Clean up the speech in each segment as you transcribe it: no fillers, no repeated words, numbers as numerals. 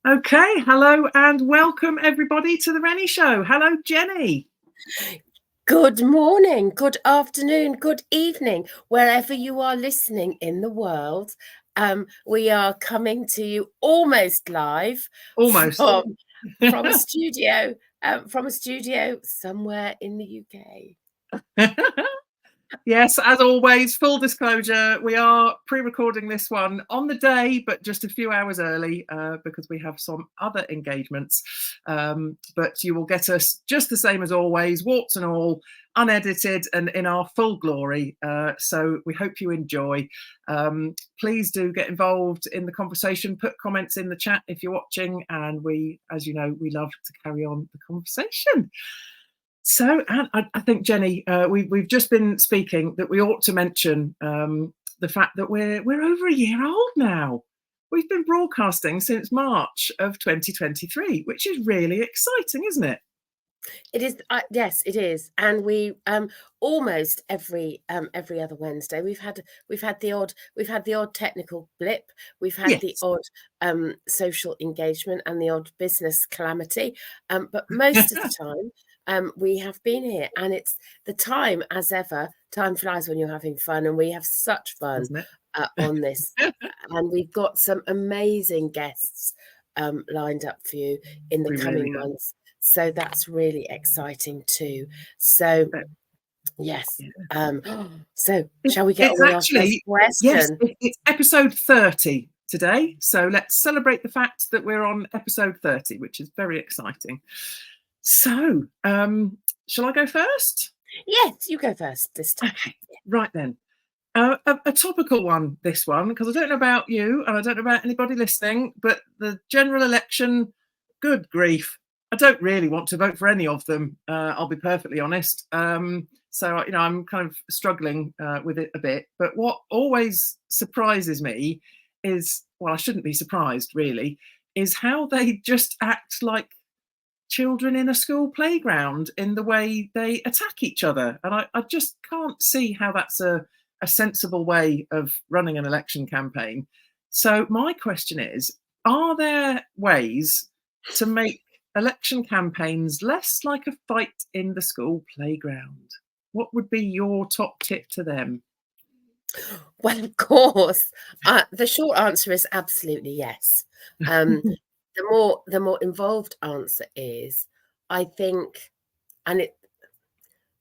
Okay, hello and welcome everybody to the Renny Show. Hello, Jenny. Good morning, good afternoon, good evening, wherever you are listening in the world. We are coming to you almost live Almost. from a studio, somewhere in the UK. Yes, as always, full disclosure, we are pre-recording this one on the day, but just a few hours early because we have some other engagements. But you will get us just the same as always, warts and all, unedited and in our full glory. So we hope you enjoy. Please do get involved in the conversation, put comments in the chat if you're watching, and we, as you know, we love to carry on the conversation. So, and I think, Jenny, we've just been speaking that we ought to mention the fact that we're over a year old now. We've been broadcasting since March of 2023, which is really exciting, isn't it? It is, yes, it is, and we almost every other Wednesday we've had the odd technical blip, we've had the odd social engagement and the odd business calamity, but most of the time we have been here, and it's the time as ever. Time flies when you're having fun, and we have such fun on this, and we've got some amazing guests lined up for you in the coming months. So that's really exciting too. So yes. So shall we get on with our first question? Yes, it's episode 30 today. So let's celebrate the fact that we're on episode 30, which is very exciting. So shall I go first? Yes, you go first this time. Okay, right then. A topical one, this one, because I don't know about you and I don't know about anybody listening, but the general election, good grief. I don't really want to vote for any of them. I'll be perfectly honest. So, you know, I'm kind of struggling with it a bit. But what always surprises me is, well, I shouldn't be surprised really, is how they just act like children in a school playground in the way they attack each other. And I just can't see how that's a sensible way of running an election campaign. So my question is, are there ways to make election campaigns less like a fight in the school playground? What would be your top tip to them? Well, of course, the short answer is absolutely yes. The more involved answer is, I think, and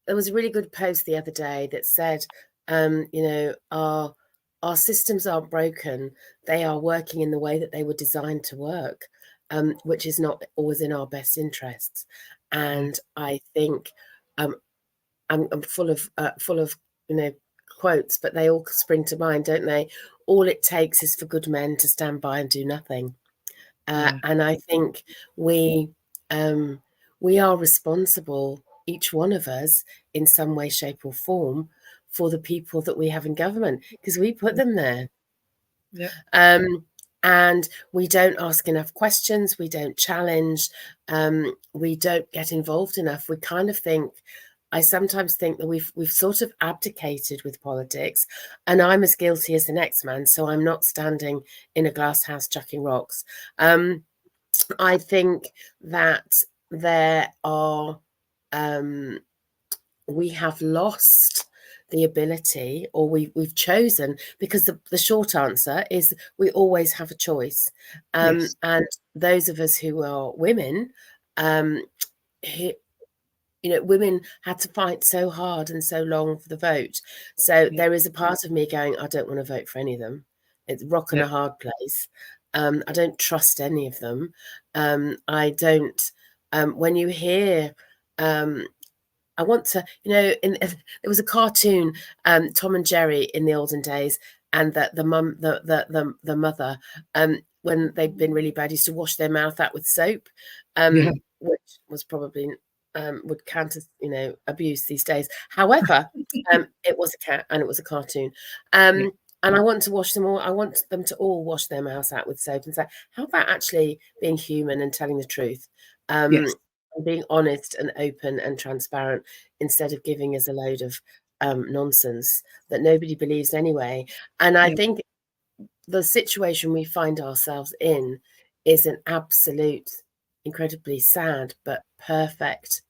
there was a really good post the other day that said, you know, our systems aren't broken; they are working in the way that they were designed to work, which is not always in our best interests. And I think I'm full of you know, quotes, but they all spring to mind, don't they? All it takes is for good men to stand by and do nothing. And I think we are responsible, each one of us, in some way, shape, or form, for the people that we have in government, because we put them there. And we don't ask enough questions. We don't challenge. We don't get involved enough. We kind of think. I sometimes think that we've sort of abdicated with politics, and I'm as guilty as the next man. So I'm not standing in a glass house chucking rocks. I think that there are we have lost the ability, or we've chosen, because the short answer is we always have a choice. And those of us who are women, who, you know, women had to fight so hard and so long for the vote. So there is a part of me going, I don't want to vote for any of them. It's rock and a hard place. I don't trust any of them. I don't. When you hear, I want to, you know, there was a cartoon, Tom and Jerry in the olden days, and that the mother, when they'd been really bad, used to wash their mouth out with soap, which was probably would count as, you know, abuse these days. However, it was a cat and it was a cartoon. And I want to wash them all. I want them to all wash their mouths out with soap and say, how about actually being human and telling the truth? And being honest and open and transparent, instead of giving us a load of nonsense that nobody believes anyway. And I think the situation we find ourselves in is an absolute, incredibly sad but perfect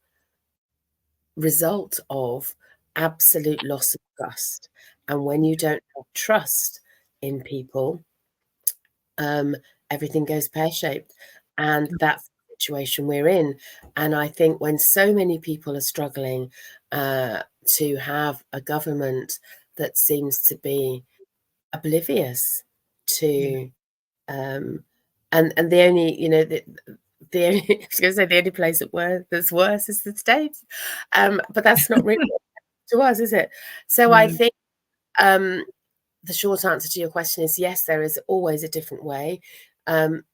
result of absolute loss of trust. And when you don't have trust in people, everything goes pear-shaped. And that's the situation we're in. And I think when so many people are struggling to have a government that seems to be oblivious to and the only, you know, the only, I was going to say the only place that's worse is the States, but that's not really to us, is it? So I think the short answer to your question is yes, there is always a different way.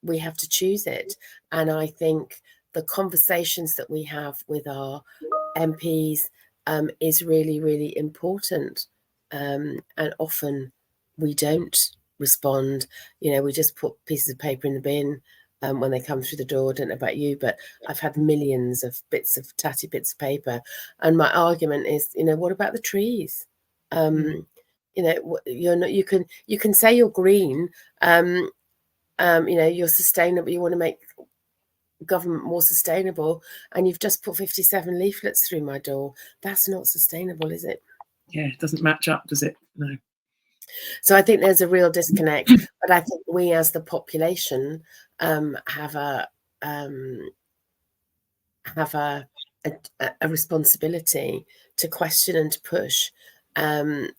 We have to choose it, and I think the conversations that we have with our MPs is really, really important, and often we don't respond. You know, we just put pieces of paper in the bin when they come through the door. I don't know about you, but I've had millions of tatty bits of paper, and my argument is, you know, what about the trees? You know, you're not. You can say you're green. You know, you're sustainable. You want to make government more sustainable, and you've just put 57 leaflets through my door. That's not sustainable, is it? Yeah, it doesn't match up, does it? No. So I think there's a real disconnect, but I think we as the population have a responsibility to question and to push, and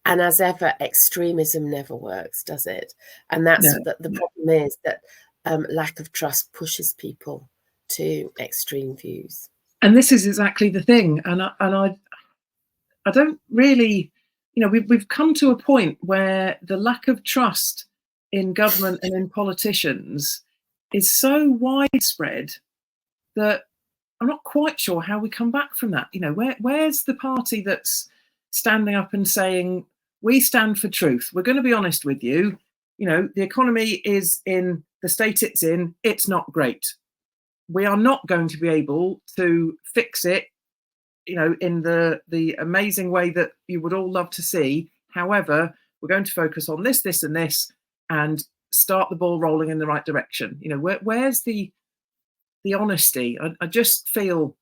as ever, extremism never works, does it? And that's the problem is that lack of trust pushes people to extreme views. And this is exactly the thing. And I don't really, you know, we've come to a point where the lack of trust in government and in politicians is so widespread that I'm not quite sure how we come back from that. You know, where's the party that's standing up and saying, we stand for truth. We're going to be honest with you. You know, the economy is in the state it's in. It's not great. We are not going to be able to fix it, you know, in the amazing way that you would all love to see. However, we're going to focus on this, this, and this, and start the ball rolling in the right direction. You know, where's the honesty? I just feel,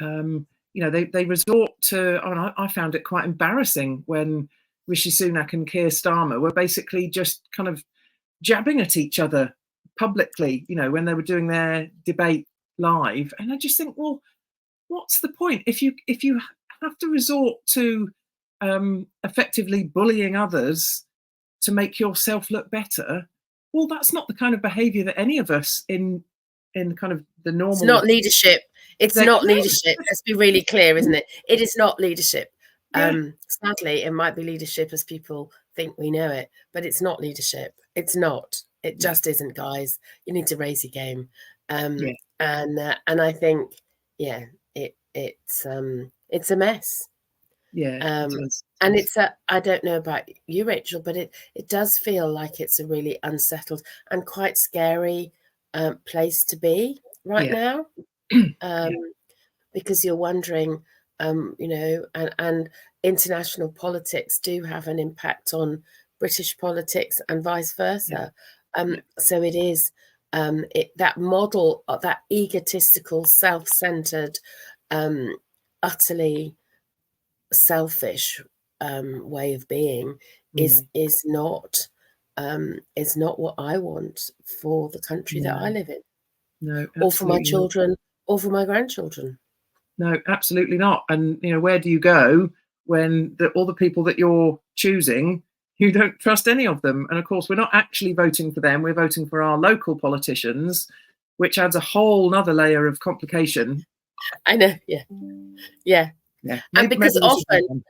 you know, they resort to. Oh, I found it quite embarrassing when Rishi Sunak and Keir Starmer were basically just kind of jabbing at each other publicly. You know, when they were doing their debate live, and I just think, well, what's the point if you have to resort to effectively bullying others to make yourself look better? Well, that's not the kind of behaviour that any of us in kind of the normal. It's not leadership. It's not leadership. Let's be really clear, isn't it? It is not leadership. Sadly, it might be leadership as people think we know it, but it's not leadership. It's not. It just isn't, guys. You need to raise your game. And I think, yeah, it's a mess. Yeah. And it's I don't know about you, Rachel, but it does feel like it's a really unsettled and quite scary place to be right now, because you're wondering, you know, and international politics do have an impact on British politics and vice versa. So it is that model of that egotistical, self-centered, utterly selfish way of being is not what I want for the country that I live in. No, or for my children, or for my grandchildren. No, absolutely not. And you know, where do you go when all the people that you're choosing, you don't trust any of them? And of course, we're not actually voting for them. We're voting for our local politicians, which adds a whole nother layer of complication. I know. Yeah. And because often,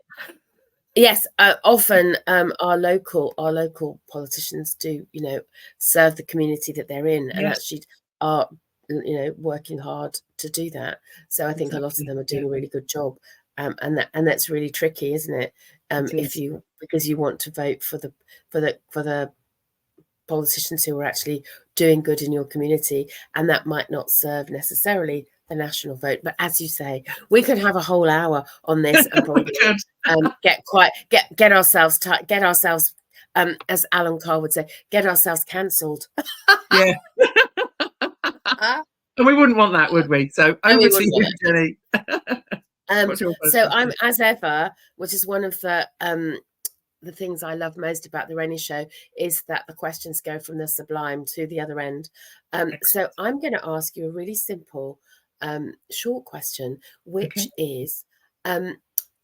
often our local politicians do, you know, serve the community that they're in, and actually are, you know, working hard to do that. So I think a lot of them are doing a really good job, and that's really tricky, isn't it? Because you want to vote for the politicians who are actually doing good in your community, and that might not serve necessarily the national vote. But as you say, we could have a whole hour on this and probably get ourselves as Alan Carr would say, get ourselves cancelled. Yeah. And we wouldn't want that, would we? So No, over we to wouldn't you, want Jenny. What's your first so I'm question? as ever, which is one of the things I love most about the Renny Show, is that the questions go from the sublime to the other end. So I'm going to ask you a really simple, short question, which Okay. is,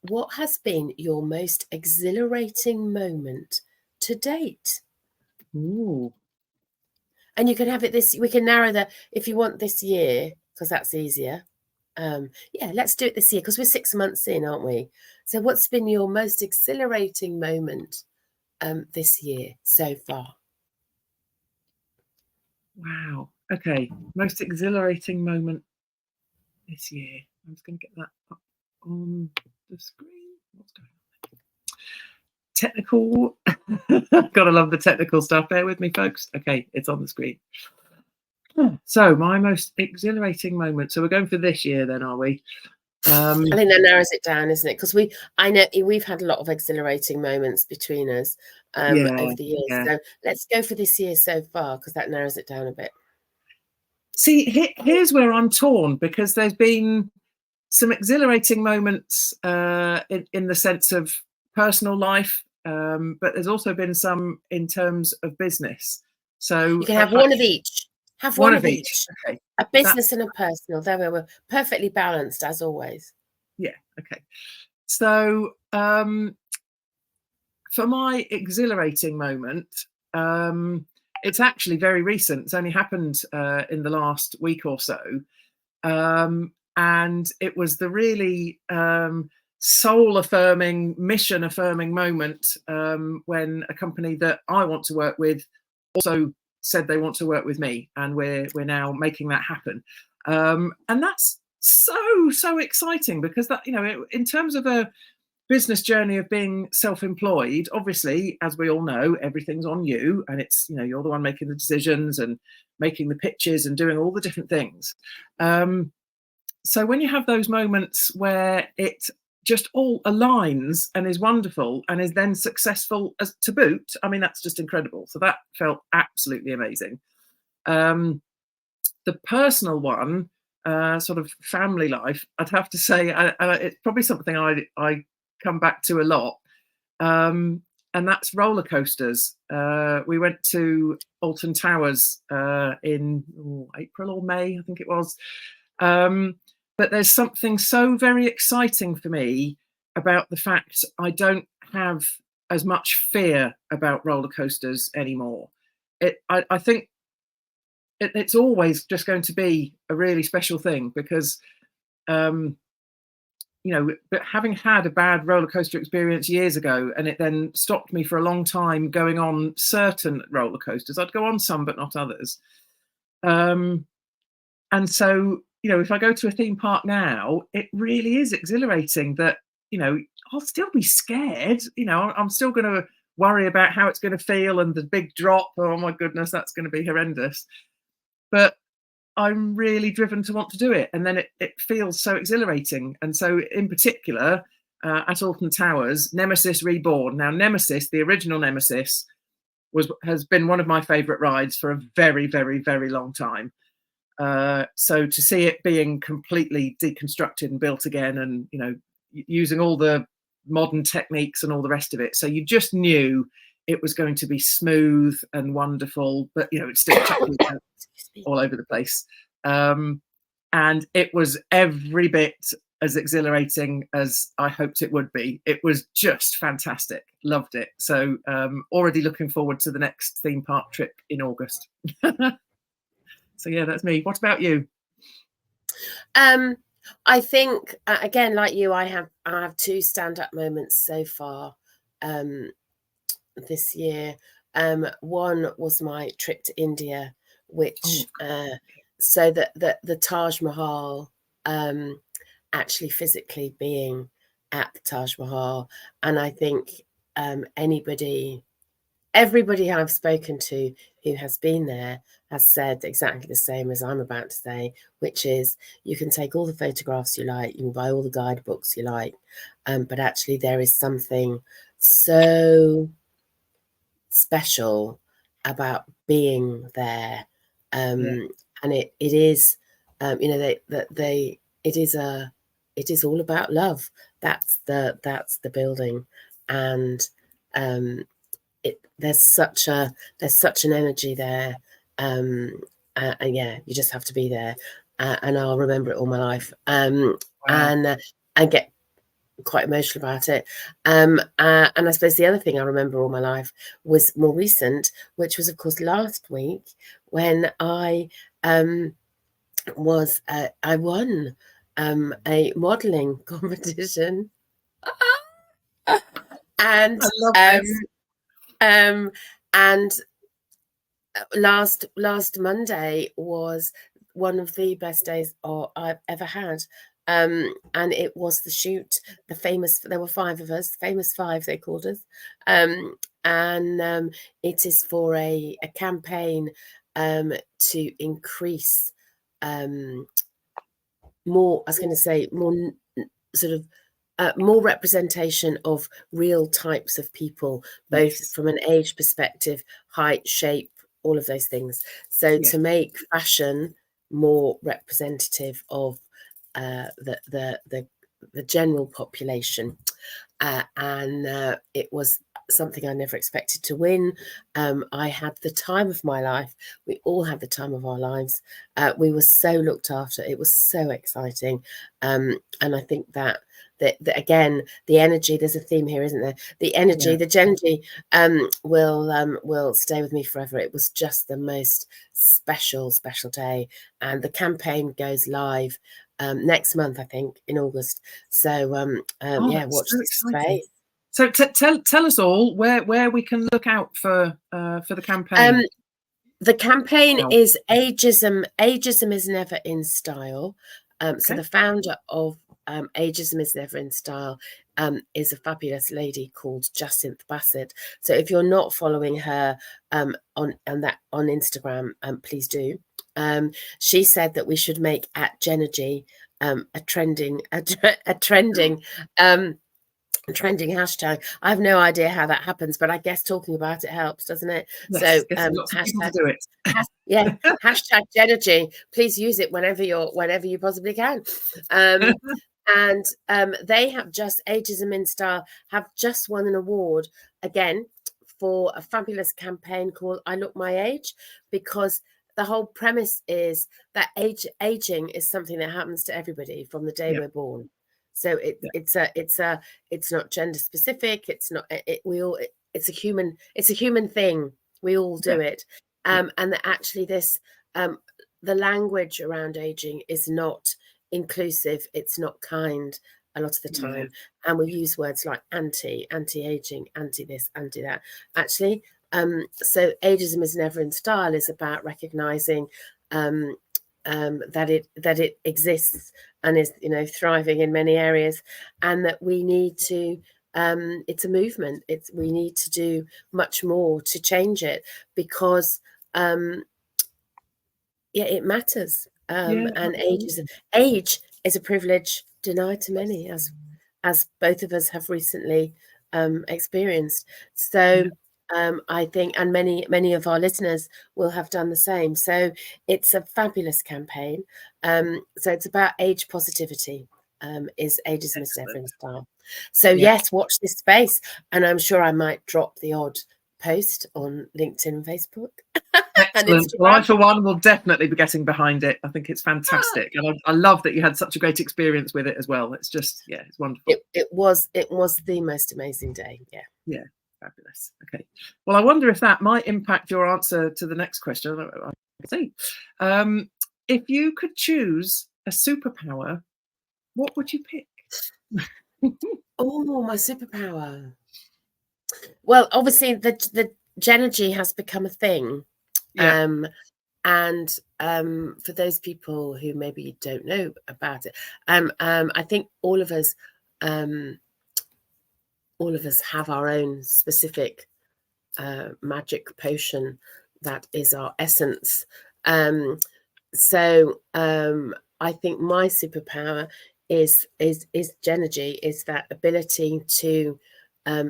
what has been your most exhilarating moment to date? Ooh. And you can have it this, we can narrow that if you want this year, because that's easier. Yeah, let's do it this year because we're 6 months in, aren't we? So what's been your most exhilarating moment this year so far? Wow. Okay. Most exhilarating moment this year. I'm just going to get that up on the screen. What's going on? Technical. Gotta love the technical stuff. Bear with me, folks. Okay, it's on the screen. So my most exhilarating moment. So we're going for this year then, are we? I think that narrows it down, isn't it? Because I know we've had a lot of exhilarating moments between us Yeah, over the years. yeah. So let's go for this year so far because that narrows it down a bit. See, here's where I'm torn because there's been some exhilarating moments in the sense of personal life, but there's also been some in terms of business. So You can have one of each. Have one one of of each. each. Okay, A business and a personal. There we were, perfectly balanced as always. yeah, okay. So for my exhilarating moment, it's actually very recent. It's only happened in the last week or so. And it was the really soul affirming, mission affirming moment when a company that I want to work with also said they want to work with me, and we're now making that happen. And that's so exciting because that, in terms of a business journey of being self-employed, obviously, as we all know, everything's on you, and it's, you're the one making the decisions and making the pitches and doing all the different things. So when you have those moments where it just all aligns and is wonderful and is then successful as to boot, I mean, that's just incredible. So that felt absolutely amazing. The personal one, sort of family life, I'd have to say, it's probably something I come back to a lot. And that's roller coasters. We went to Alton Towers in April or May, I think it was. But there's something so very exciting for me about the fact I don't have as much fear about roller coasters anymore. I think it's always just going to be a really special thing because, but having had a bad roller coaster experience years ago, and it then stopped me for a long time going on certain roller coasters. I'd go on some, but not others. And so, if I go to a theme park now, it really is exhilarating that, I'll still be scared. I'm still going to worry about how it's going to feel and the big drop. Oh my goodness, that's going to be horrendous. But I'm really driven to want to do it. And then it feels so exhilarating. And so in particular, at Alton Towers, Nemesis Reborn. Now, Nemesis, the original Nemesis, has been one of my favourite rides for a very, very, very long time. So to see it being completely deconstructed and built again and, using all the modern techniques and all the rest of it. So you just knew it was going to be smooth and wonderful, but, it's still all over the place. And it was every bit as exhilarating as I hoped it would be. It was just fantastic. Loved it. So already looking forward to the next theme park trip in August. So yeah, that's me. What about you? I think again, like you, I have two stand-up moments so far this year. One was my trip to India, which so that the Taj Mahal, actually physically being at the Taj Mahal, and I think everybody I've spoken to who has been there has said exactly the same as I'm about to say, which is you can take all the photographs you like, you can buy all the guidebooks you like, but actually there is something so special about being there and it is, you know, it is all about love. That's the building, and there's such an energy there, and yeah, you just have to be there, and I'll remember it all my life, Wow. and get quite emotional about it. And I suppose the other thing I remember all my life was more recent, which was of course last week when I won a modelling competition. And I love this. And last Monday was one of the best days I've ever had. And it was the shoot, there were 5 of us, famous 5 they called us. And it is for a campaign to increase more, I was going to say, more sort of more representation of real types of people, both from an age perspective, height, shape, all of those things. So to make fashion more representative of the general population, and it was something I never expected to win. I had the time of my life. We all had the time of our lives. We were so looked after. It was so exciting, and I think that again, the energy. There's a theme here, isn't there? The energy, the Genji, will stay with me forever. It was just the most special day, and the campaign goes live next month, I think, in August. So watch this space. So tell us all where we can look out for the campaign. The campaign is ageism. Ageism is never in style. So the founder of Ageism is Never in Style is a fabulous lady called Jacinth Bassett. So if you're not following her on Instagram, please do. She said that we should make @Genergy a trending hashtag. I have no idea how that happens, but I guess talking about it helps, doesn't it? Yes, so lots of people to do it. Hashtag Genergy. Please use it whenever you possibly can. And they have Ageism in Style have just won an award again for a fabulous campaign called I Look My Age, because the whole premise is that aging is something that happens to everybody from the day we're born. So it's not gender specific. It's not. It's a human thing. We all do it. And that actually this the language around aging is not inclusive. It's not kind a lot of the time, and we use words like anti-aging, anti this, anti that. Actually, so Ageism is Never in Style is about recognizing that it exists and is thriving in many areas, and that we need to it's a movement. We need to do much more to change it, because it matters. And age is a privilege denied to many, as both of us have recently experienced. So I think, and many of our listeners will have done the same. So it's a fabulous campaign. So it's about age positivity. Is Ageism is Never in Style. So yes, watch this space, and I'm sure I might drop the odd post on LinkedIn and Facebook. Excellent. Well, I for one will definitely be getting behind it. I think it's fantastic, and I love that you had such a great experience with it as well. It's just it's wonderful. It was the most amazing day. Yeah, fabulous. Okay, well, I wonder if that might impact your answer to the next question. I see. If you could choose a superpower, what would you pick? Oh, my superpower. Well, obviously the Genergy has become a thing. And for those people who maybe don't know about it, I think all of us have our own specific magic potion that is our essence. So I think my superpower is Genergy, is that ability to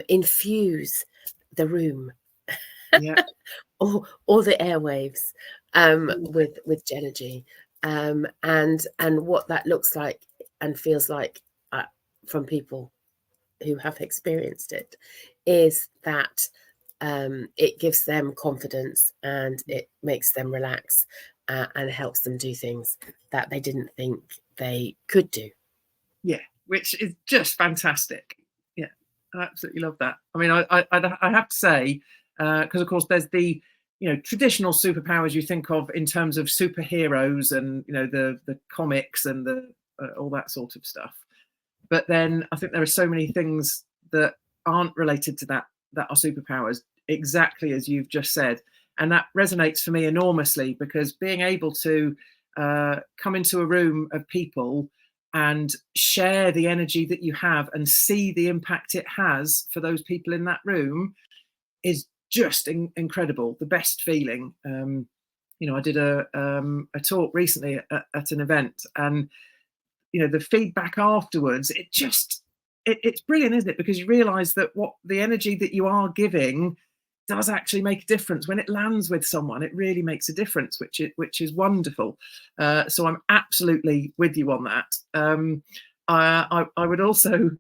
infuse the room or the airwaves with Genergy, and what that looks like and feels like from people who have experienced it is that it gives them confidence and it makes them relax and helps them do things that they didn't think they could do. Yeah, which is just fantastic. Yeah, I absolutely love that. I mean, I have to say, because of course there's the traditional superpowers you think of in terms of superheroes and the comics and the all that sort of stuff. But then I think there are so many things that aren't related to that are superpowers, exactly as you've just said, and that resonates for me enormously, because being able to come into a room of people and share the energy that you have and see the impact it has for those people in that room is just incredible. The best feeling. I did a talk recently at an event, and the feedback afterwards, it's brilliant, isn't it? Because you realize that what the energy that you are giving does actually make a difference when it lands with someone. It really makes a difference, which is wonderful. So I'm absolutely with you on that. I would also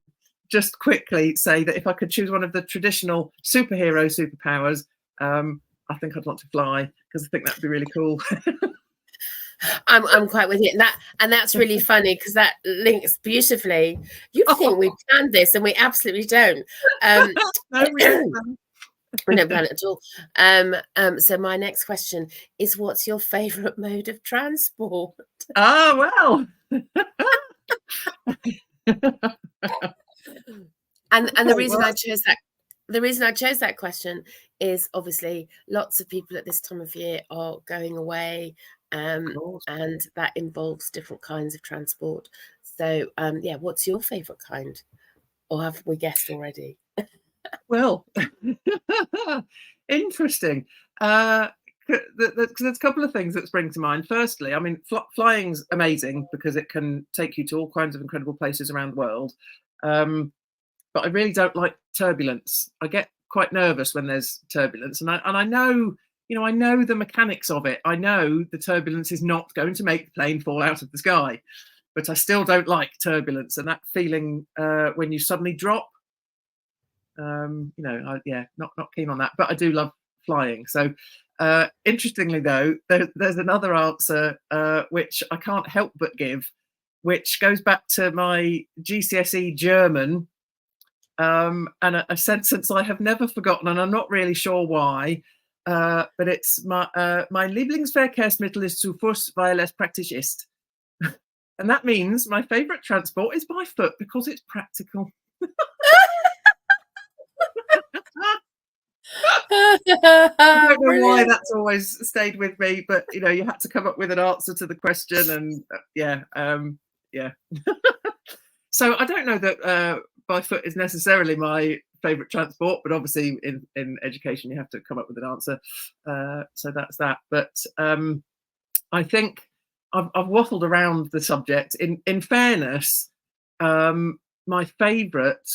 just quickly say that if I could choose one of the traditional superpowers, I think I'd want to fly, because I think that'd be really cool. I'm quite with you, and that's really funny, because that links beautifully. You think we planned this, and we absolutely don't. No, we don't. We don't plan it at all. So my next question is, what's your favourite mode of transport? Oh, well. and the reason I chose that question is obviously lots of people at this time of year are going away, and that involves different kinds of transport. So yeah, what's your favourite kind, or have we guessed already? Well, interesting. There's a couple of things that spring to mind. Firstly, I mean, flying's amazing because it can take you to all kinds of incredible places around the world. But I really don't like turbulence. I get quite nervous when there's turbulence, and I know, I know the mechanics of it. I know the turbulence is not going to make the plane fall out of the sky, but I still don't like turbulence and that feeling when you suddenly drop. Not keen on that, but I do love flying. So interestingly though, there's another answer which I can't help but give, which goes back to my GCSE German, and a sentence I have never forgotten, and I'm not really sure why, but it's mein Lieblingsverkehrsmittel ist zu Fuß, weil es praktisch ist. And that means my favourite transport is by foot because it's practical. I don't know why that's always stayed with me, but you had to come up with an answer to the question, and yeah. So I don't know that by foot is necessarily my favourite transport, but obviously in education you have to come up with an answer. So that's that. But I think I've waffled around the subject. In fairness, my favourite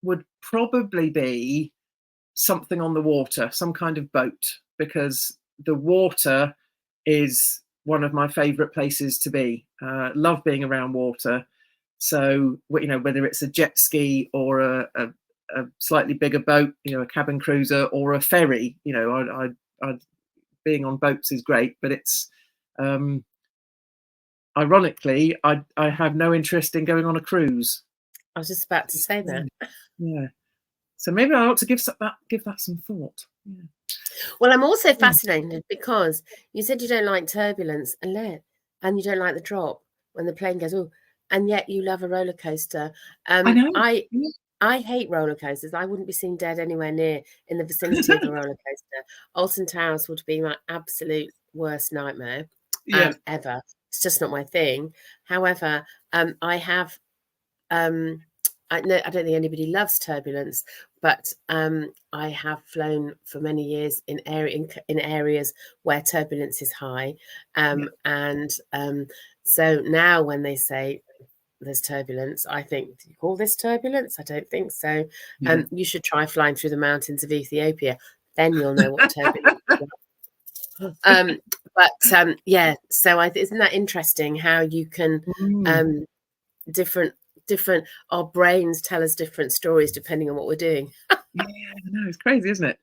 would probably be something on the water, some kind of boat, because the water is one of my favorite places to be. Love being around water. So, whether it's a jet ski or a slightly bigger boat, a cabin cruiser or a ferry, I being on boats is great, but it's ironically, I have no interest in going on a cruise. I was just about to say that. Yeah. So maybe I ought to give that some thought. Yeah. Well, I'm also fascinated because you said you don't like turbulence and you don't like the drop when the plane goes, oh, and yet you love a roller coaster. I know. I hate roller coasters. I wouldn't be seen dead anywhere near in the vicinity of a roller coaster. Alton Towers would be my absolute worst nightmare ever. It's just not my thing. However, I have. I don't think anybody loves turbulence, but I have flown for many years in areas where turbulence is high, and so now when they say there's turbulence, I think, do you call this turbulence? I don't think so. You should try flying through the mountains of Ethiopia, then you'll know what turbulence is like. Yeah, so isn't that interesting how you can Mm. different our brains tell us different stories depending on what we're doing. Yeah, no, it's crazy, isn't it?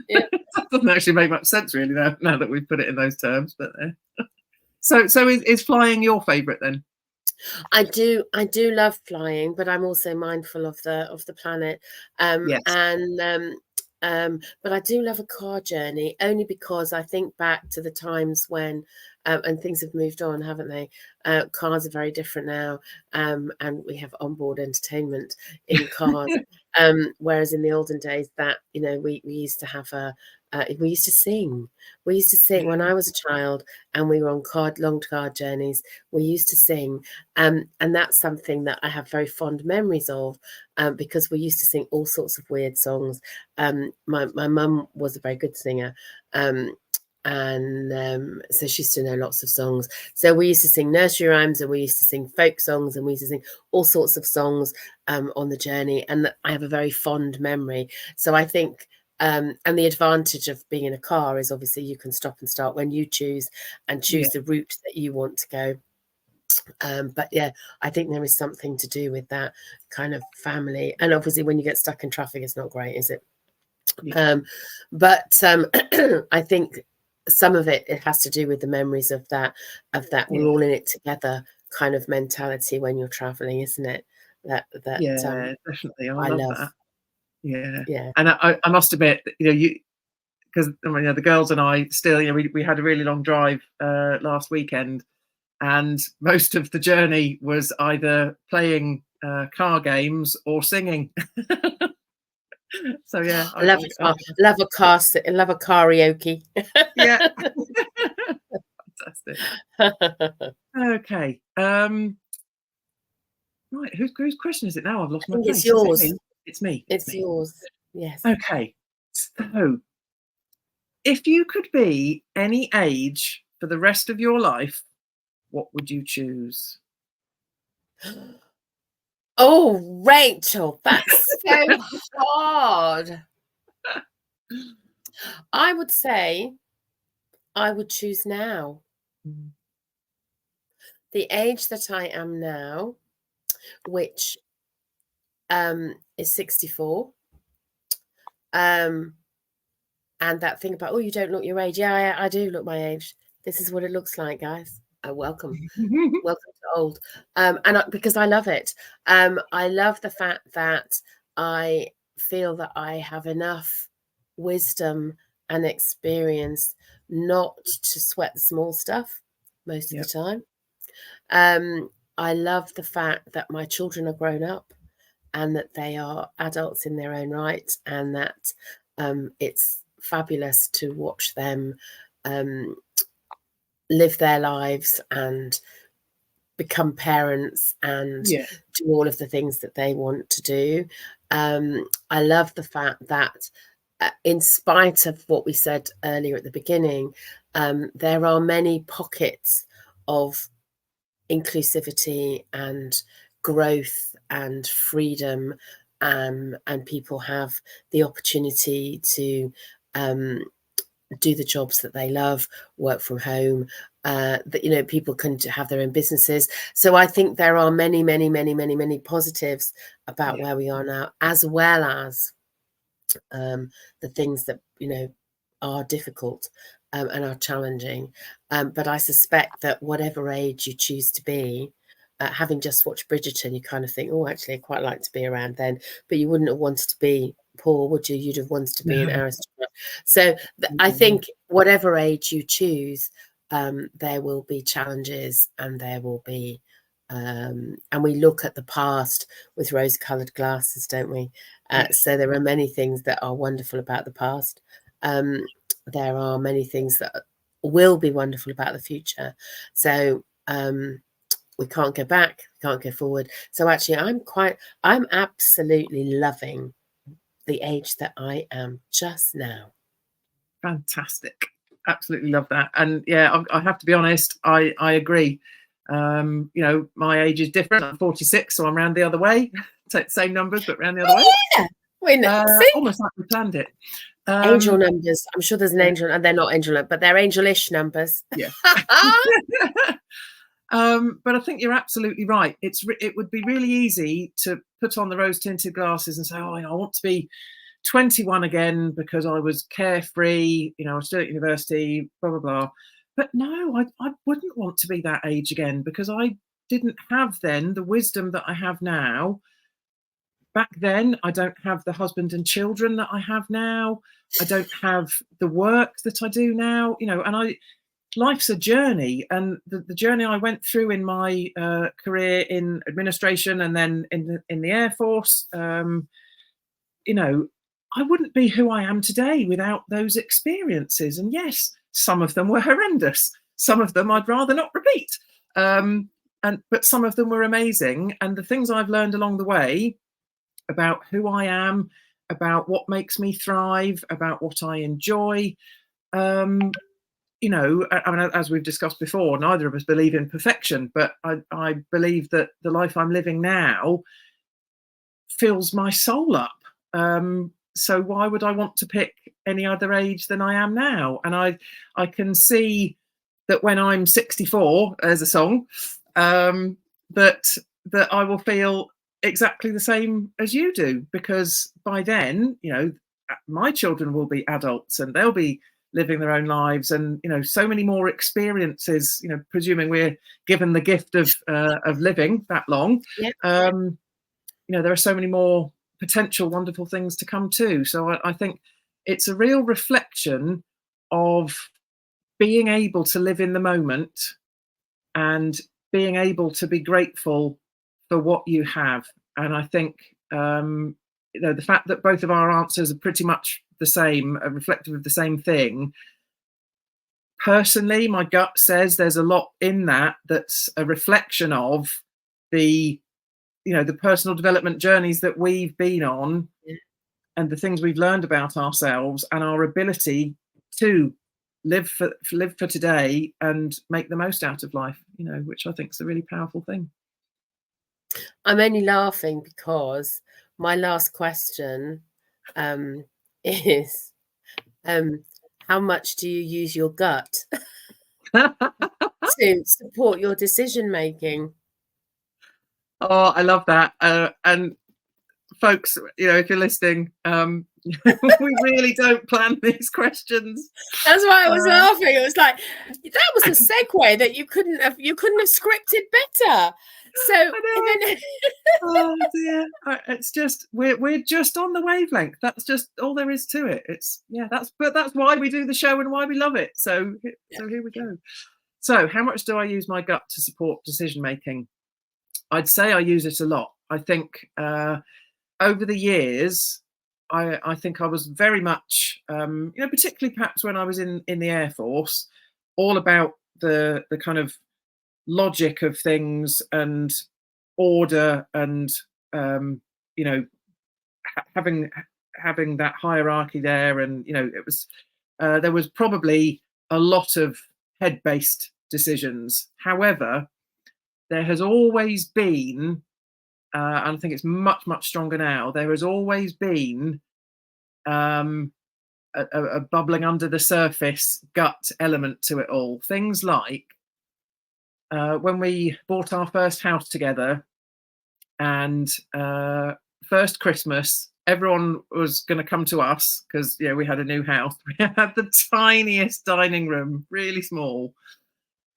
Yeah. That doesn't actually make much sense, really, now that we've put it in those terms. But so is flying your favourite then? I do love flying, but I'm also mindful of the planet. Yes. But I do love a car journey only because I think back to the times when, and things have moved on, haven't they? Cars are very different now, and we have onboard entertainment in cars. Whereas in the olden days, that we used to have we used to sing. We used to sing when I was a child, and we were on long car journeys. We used to sing, and that's something that I have very fond memories of, because we used to sing all sorts of weird songs. My mum was a very good singer, so she used to know lots of songs. So we used to sing nursery rhymes, and we used to sing folk songs, and we used to sing all sorts of songs on the journey. And I have a very fond memory. So I think. And the advantage of being in a car is obviously you can stop and start when you choose, and choose the route that you want to go. But yeah, I think there is something to do with that kind of family. And obviously when you get stuck in traffic, it's not great, is it? Yeah. I think some of it has to do with the memories of that we're all in it together kind of mentality when you're traveling, isn't it? That Yeah, definitely. I I love love. that. Yeah. Yeah. And I must admit, because the girls and I still, we had a really long drive last weekend, and most of the journey was either playing car games or singing. So yeah, I love a car, love a karaoke. yeah, fantastic. Okay, right. Whose question is it now? I've lost I my think it's place. Is it yours. me? It's me. It's It's me. yours. Yes. Okay. So, if you could be any age for the rest of your life, what would you choose? Oh, Rachel, that's so hard. I would say I would choose now. Mm. The age that I am now, which is 64. And that thing about, oh, you don't look your age. Yeah, I do look my age. This is what it looks like, guys. Welcome to old. Because I love it. I love the fact that I feel that I have enough wisdom and experience not to sweat the small stuff most of the Yep. time. I love the fact that my children are grown up and that they are adults in their own right, and that it's fabulous to watch them live their lives and become parents and Yeah. do all of the things that they want to do. I love the fact that, in spite of what we said earlier at the beginning, there are many pockets of inclusivity and growth and freedom, and people have the opportunity to do the jobs that they love, work from home, that people can have their own businesses. So I think there are many, many, many, many, many positives about Yeah. where we are now, as well as the things that are difficult and are challenging. But I suspect that whatever age you choose to be, having just watched Bridgerton, you kind of think, oh, actually, I'd quite like to be around then. But you wouldn't have wanted to be poor, would you? You'd have wanted to be an No. aristocrat. So I think whatever age you choose, there will be challenges, and there will be, and we look at the past with rose-coloured glasses, don't we? Yes. So there are many things that are wonderful about the past. There are many things that will be wonderful about the future. So we can't go back, can't go forward. So actually, I'm absolutely loving the age that I am just now. Fantastic. Absolutely love that. And yeah, I have to be honest, I agree. My age is different. I'm 46, so I'm round the other way. Same numbers, but round the other way. Yeah, see? Almost like we planned it. Angel Um, numbers. I'm sure there's an yeah, angel, and they're not angel, but they're angelish numbers. yeah. But I think you're absolutely right. It would be really easy to put on the rose tinted glasses and say, "Oh, I want to be 21 again because I was carefree. I was still at university, blah blah blah." But no, I wouldn't want to be that age again because I didn't have then the wisdom that I have now. Back then, I don't have the husband and children that I have now. I don't have the work that I do now. And life's a journey, and the journey I went through in my career in administration and then in the Air Force, I wouldn't be who I am today without those experiences. And yes, some of them were horrendous. Some of them I'd rather not repeat. But some of them were amazing. And the things I've learned along the way about who I am, about what makes me thrive, about what I enjoy. As we've discussed before, neither of us believe in perfection, but I believe that the life I'm living now fills my soul up. So why would I want to pick any other age than I am now? And I can see that when I'm 64, as a song, that I will feel exactly the same as you do, because by then, my children will be adults and they'll be living their own lives, and so many more experiences. Presuming we're given the gift of living that long, Yep. There are so many more potential wonderful things to come too. So I think it's a real reflection of being able to live in the moment and being able to be grateful for what you have. And I think the fact that both of our answers are pretty much the same, are reflective of the same thing. Personally, my gut says there's a lot in that that's a reflection of the personal development journeys that we've been on, Yeah. and the things we've learned about ourselves and our ability to live for today and make the most out of life, which I think is a really powerful thing. I'm only laughing because my last question is how much do you use your gut to support your decision making? Oh, I love that. And folks, if you're listening, we really don't plan these questions. That's why I was laughing. It was like, that was a segue that you couldn't have scripted better. So then oh dear, it's just we're just on the wavelength. That's just all there is to it. That's why we do the show and why we love it. So here we go. So how much do I use my gut to support decision making? I'd say I use it a lot. I think over the years, I think I was very much, particularly perhaps when I was in the Air Force, all about the kind of logic of things and order and having that hierarchy there, and it was there was probably a lot of head-based decisions. However, there has always been, and I think it's much stronger now, there has always been a bubbling under the surface gut element to it all. Things like when we bought our first house together, and first Christmas, everyone was going to come to us because we had a new house. We had the tiniest dining room, really small,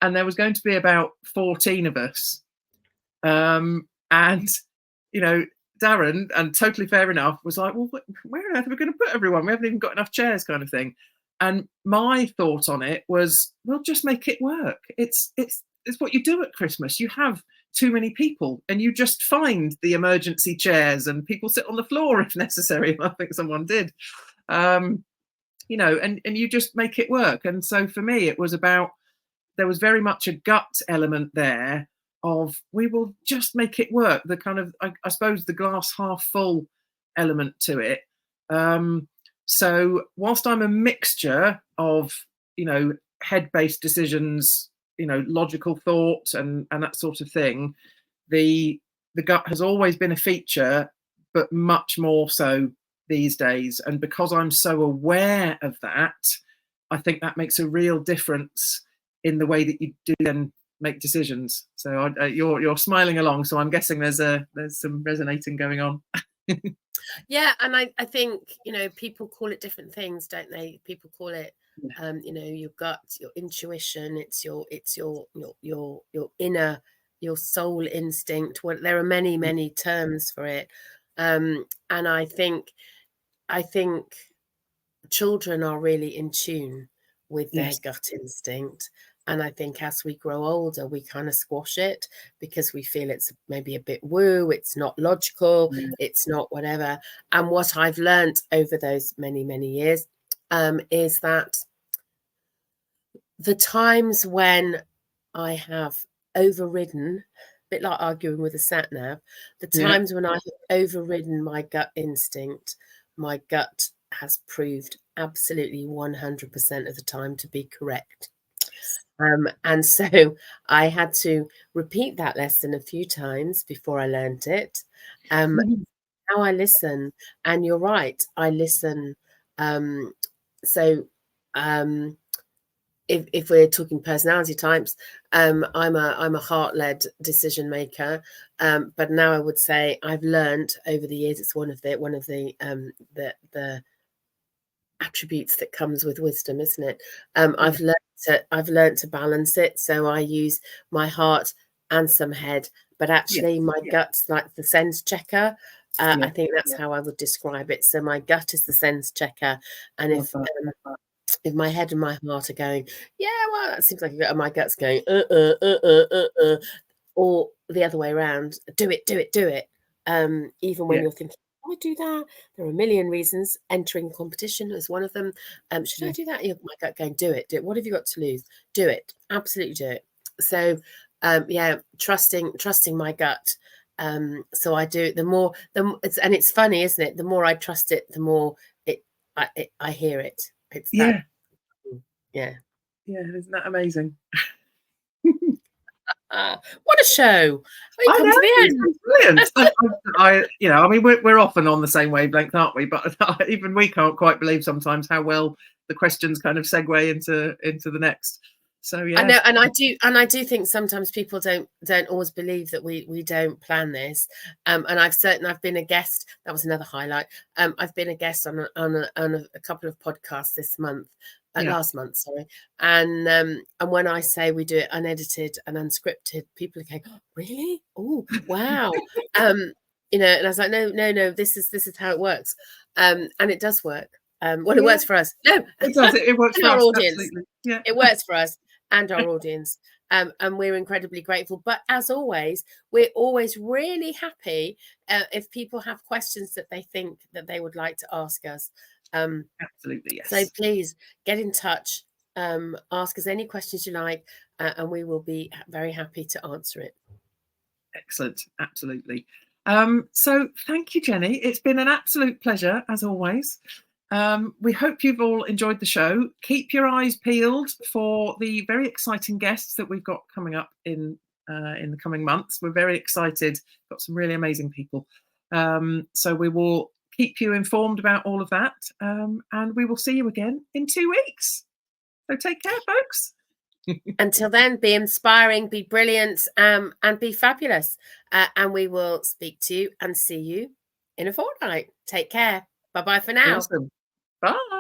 and there was going to be about 14 of us. And Darren, and totally fair enough, was like, well, where on earth are we going to put everyone? We haven't even got enough chairs, kind of thing. And my thought on it was, well, just make it work. It's what you do at Christmas. You have too many people and you just find the emergency chairs and people sit on the floor if necessary. I think someone did. And you just make it work. And so for me, it was about, there was very much a gut element there of, we will just make it work. The kind of, I suppose, the glass half full element to it. So whilst I'm a mixture of, head-based decisions, logical thought and that sort of thing, the gut has always been a feature, but much more so these days. And because I'm so aware of that, I think that makes a real difference in the way that you do then make decisions. So you're smiling along, so I'm guessing there's some resonating going on. Yeah, and I think, you know, people call it different things, don't they? People call it, you know, your gut, your intuition. It's your inner, your soul instinct. Well, there are many terms for it, and I think children are really in tune with their Yes. gut instinct. And I think as we grow older, we kind of squash it because we feel it's maybe a bit woo, it's not logical, it's not whatever. And what I've learned over those many years is that the times when I have overridden, a bit like arguing with a sat nav, the times when I have overridden my gut instinct, my gut has proved absolutely 100% of the time to be correct. And so I had to repeat that lesson a few times before I learned it. How I listen, and you're right, I listen. So if we're talking personality types, I'm a heart-led decision maker. But now I would say I've learned over the years, it's one of the attributes that comes with wisdom, isn't it? I've learned to balance it. So I use my heart and some head, but actually my gut's like the sense checker. I think that's how I would describe it. So my gut is the sense checker, and if my head and my heart are going, yeah, well, that seems like a gut, and my gut's going, or the other way around, do it. Even when you're thinking, I do that. There are a million reasons. Entering competition is one of them. Should I do that? My gut going, do it. What have you got to lose? Do it. Absolutely do it. So, trusting my gut. So I do. And it's funny, isn't it? The more I trust it, the more I hear it. It's that. Yeah. Isn't that amazing? What a show! We come to the end. Brilliant. I mean, we're often on the same wavelength, aren't we? But even we can't quite believe sometimes how well the questions kind of segue into the next. So yeah, I know, and I do think sometimes people don't always believe that we don't plan this. And I've been a guest. That was another highlight. I've been a guest on a couple of podcasts this month. Last month, sorry, and when I say we do it unedited and unscripted, people are going, oh, "Really? Oh, wow!" You know, and I was like, "No, this is how it works," and it does work. Well, it works for us. No, it does. It works for our us. audience. Absolutely. Yeah, it works for us and our audience, and we're incredibly grateful. But as always, we're always really happy if people have questions that they think that they would like to ask us. Absolutely, yes. So please get in touch, ask us any questions you like, and we will be very happy to answer it. Excellent, absolutely. So thank you, Jenny. It's been an absolute pleasure, as always. We hope you've all enjoyed the show. Keep your eyes peeled for the very exciting guests that we've got coming up in the coming months. We're very excited. Got some really amazing people. So we will keep you informed about all of that, and we will see you again in 2 weeks. So take care, folks. Until then, be inspiring, be brilliant, and be fabulous. And we will speak to you and see you in a fortnight. Take care. Bye-bye for now. Awesome. Bye.